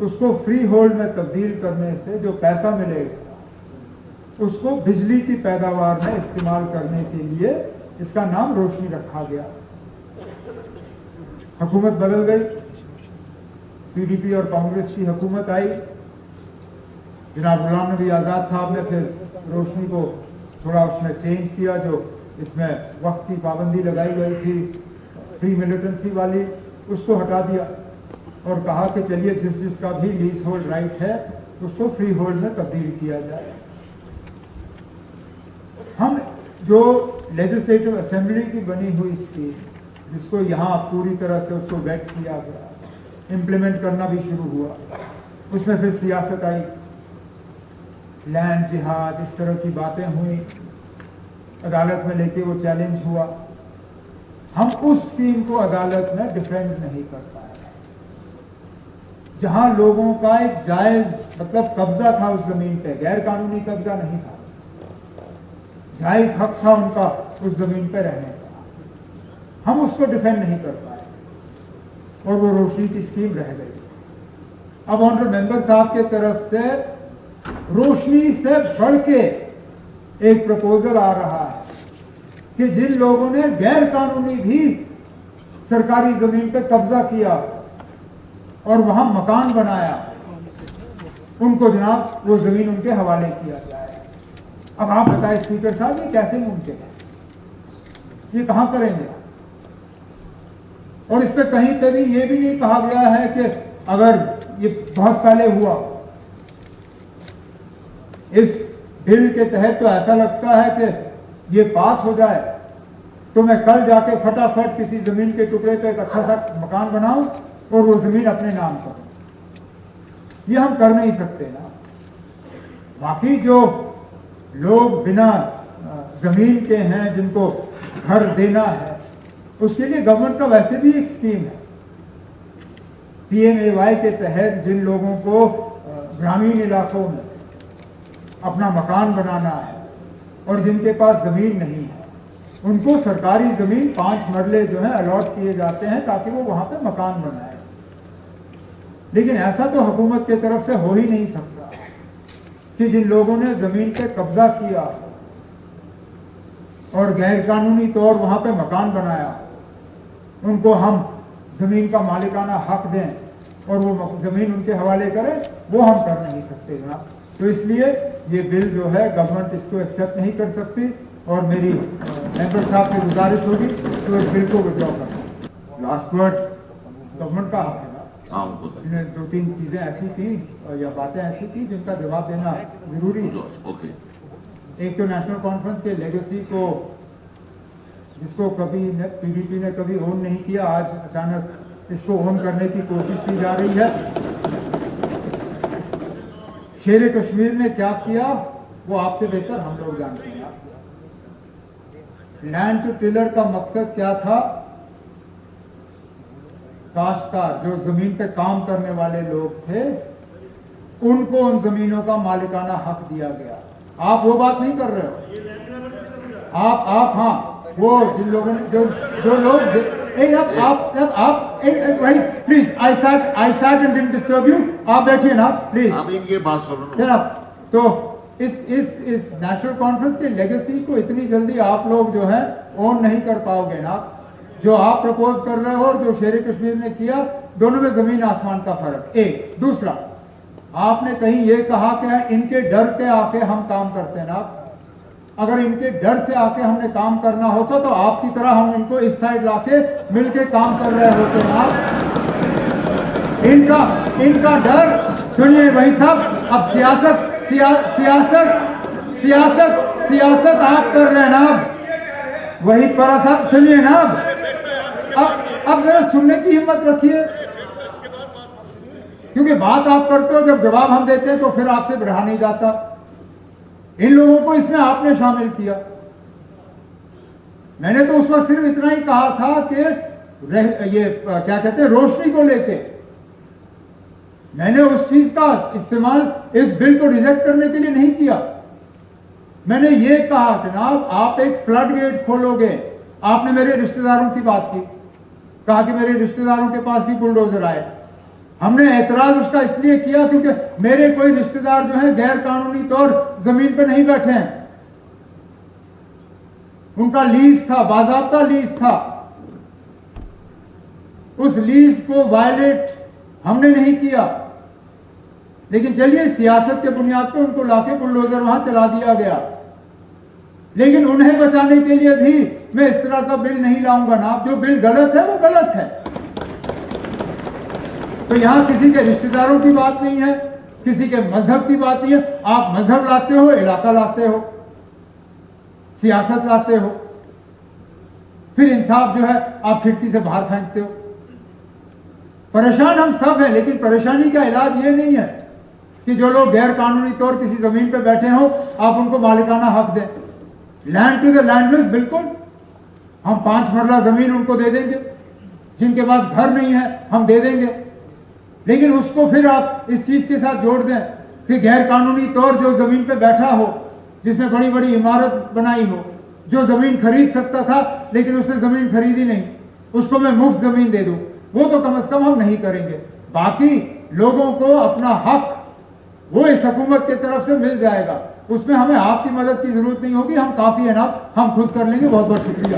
उसको free hold में तब्दील करने से जो पैसा मिलेगा उसको बिजली की पैदावार में इस्तेमाल करने के लिए इसका नाम रोशनी रखा गया। हुकूमत बदल गई, पीडीपी और कांग्रेस की हुकूमत आई। जनाब गुलाम नबी आजाद साहब ने फिर रोशनी को थोड़ा उसमें चेंज किया, जो इसमें वक्त की पाबंदी लगाई गई थी प्री मिलिटेंसी वाली, उसको हटा दिया और कहा कि चलिए जिस जिसका भी लीज होल्ड राइट है उसको फ्री होल्ड में तब्दील किया जाए। हम जो लेजिस्लेटिव असेंबली की बनी हुई स्कीम, जिसको यहाँ पूरी तरह से उसको वेट किया गया, इम्प्लीमेंट करना भी शुरू हुआ, उसमें फिर सियासत आई, लैंड जिहाद, इस तरह की बातें हुई, अदालत में लेके वो चैलेंज हुआ। हम उस स्कीम को अदालत में डिफेंड नहीं कर पाए। जहां लोगों का एक जायज मतलब कब्जा था उस जमीन पे, गैर कानूनी कब्जा नहीं था, जायज हक था उनका उस जमीन पे रहने का, हम उसको डिफेंड नहीं कर पाए और वो रोशनी की स्कीम रह गई। अब ऑनरेबल मेंबर साहब के तरफ से रोशनी से बढ़ के एक प्रपोजल आ रहा है कि जिन लोगों ने गैर कानूनी भी सरकारी जमीन पे कब्जा किया और वहां मकान बनाया, उनको जनाब वो जमीन उनके हवाले किया जाए। अब आप बताएं स्पीकर साहब, ये कैसे मुमकिन है? ये कहां करेंगे? और इस पे कहीं पे भी ये भी नहीं कहा गया है कि अगर ये बहुत पहले हुआ, इस बिल के तहत तो ऐसा लगता है कि ये पास हो जाए तो मैं कल जाके फटाफट किसी जमीन के टुकड़े पे एक अच्छा सा मकान बनाऊं और वो जमीन अपने नाम करूं। ये हम कर नहीं सकते ना। बाकी जो लोग बिना जमीन के हैं, जिनको घर देना है, उसके लिए गवर्नमेंट का वैसे भी एक स्कीम है, PMAY के तहत जिन लोगों को ग्रामीण इलाकों में अपना मकान बनाना है और जिनके पास जमीन नहीं है, उनको सरकारी जमीन 5 मरले जो है अलॉट किए जाते हैं ताकि वो वहां पे मकान बनाए। लेकिन ऐसा तो हुकूमत की तरफ से हो ही नहीं सकता कि जिन लोगों ने जमीन पे कब्जा किया और गैर कानूनी तौर वहां पे मकान बनाया, उनको हम जमीन का मालिकाना हक दें और वो जमीन उनके हवाले करें, वो हम कर नहीं सकते जनाब। तो इसलिए ये बिल जो है गवर्नमेंट इसको एक्सेप्ट नहीं कर सकती और मेरी मेंबर साहब से गुजारिश होगी तो इस बिल को विड्रॉ करना। लास्ट वर्ड गवर्नमेंट का हक है ना। इन्हें 2-3 चीजें ऐसी थी या बातें ऐसी थी जिनका जवाब देना जरूरी है। एक तो नेशनल कॉन्फ्रेंस के लेगेसी को, जिसको कभी पीडीपी ने कभी ओन नहीं किया, आज अचानक इसको ओन करने की कोशिश की जा रही है। शेर कश्मीर ने क्या किया वो आपसे बेहतर हम लोग जानते हैं। लैंड टू टिलर का मकसद क्या था? काश्तकार जो जमीन पे काम करने वाले लोग थे, उनको उन जमीनों का मालिकाना हक दिया गया। आप वो बात नहीं कर रहे हो। आप हाँ, वो जिन लोगों ने जो लोग please I sat and didn't disturb you. आप बैठिए ना प्लीज। आप इनके बात सुनो जनाब। तो इस नेशनल कॉन्फ्रेंस के लेगेसी को इतनी जल्दी आप लोग जो है ओन नहीं कर पाओगे ना। जो आप प्रपोज कर रहे हो और जो शेर कश्मीर ने किया, दोनों में जमीन आसमान का फर्क। एक दूसरा, आपने कहीं ये कहा कि इनके डर के आके हम काम करते हैं ना। अगर इनके डर से आके हमने काम करना होता तो आपकी तरह हम इनको इस साइड लाके मिलके काम कर रहे होते ना। इनका डर सुनिए भाई साहब। अब सियासत आप कर रहे हैं ना। वही परा साहब सुनिए ना। अब जरा सुनने की हिम्मत रखिए, क्योंकि बात आप करते हो, जब जवाब हम देते हैं तो फिर आपसे बढ़ा नहीं जाता। इन लोगों को इसमें आपने शामिल किया। मैंने तो उस वक्त सिर्फ इतना ही कहा था कि ये क्या कहते हैं, रोशनी को लेके मैंने उस चीज का इस्तेमाल इस बिल को रिजेक्ट करने के लिए नहीं किया। मैंने ये कहा जनाब, आप एक फ्लड गेट खोलोगे। आपने मेरे रिश्तेदारों की बात की, कहा कि मेरे रिश्तेदारों के पास भी बुलडोजर आए। हमने ऐतराज उसका इसलिए किया क्योंकि मेरे कोई रिश्तेदार जो है गैर कानूनी तौर जमीन पे नहीं बैठे हैं, उनका लीज था, बाजाब्ता लीज था, उस लीज को वायलेट हमने नहीं किया। लेकिन चलिए सियासत के बुनियाद पर उनको लाके बुलडोजर वहां चला दिया गया, लेकिन उन्हें बचाने के लिए भी मैं इस तरह का बिल नहीं लाऊंगा ना। जो बिल गलत है वो गलत है। तो यहां किसी के रिश्तेदारों की बात नहीं है, किसी के मजहब की बात नहीं है। आप मजहब लाते हो, इलाका लाते हो, सियासत लाते हो, फिर इंसाफ जो है आप खिड़की से बाहर फेंकते हो। परेशान हम सब हैं, लेकिन परेशानी का इलाज ये नहीं है कि जो लोग गैर कानूनी तौर किसी जमीन पे बैठे हो आप उनको मालिकाना हक दें। लैंड टू द लैंडलेस, बिल्कुल हम 5 मरला जमीन उनको दे देंगे, जिनके पास घर नहीं है हम दे देंगे, लेकिन उसको फिर आप इस चीज के साथ जोड़ दें कि गैर कानूनी तौर जो जमीन पे बैठा हो, जिसने बड़ी बड़ी इमारत बनाई हो, जो जमीन खरीद सकता था लेकिन उसने जमीन खरीदी नहीं, उसको मैं मुफ्त जमीन दे दूं, वो तो कम से कम हम नहीं करेंगे। बाकी लोगों को अपना हक वो इस हुकूमत की तरफ से मिल जाएगा, उसमें हमें आपकी मदद की जरूरत नहीं होगी, हम काफी है ना, हम खुद कर लेंगे। बहुत बहुत शुक्रिया।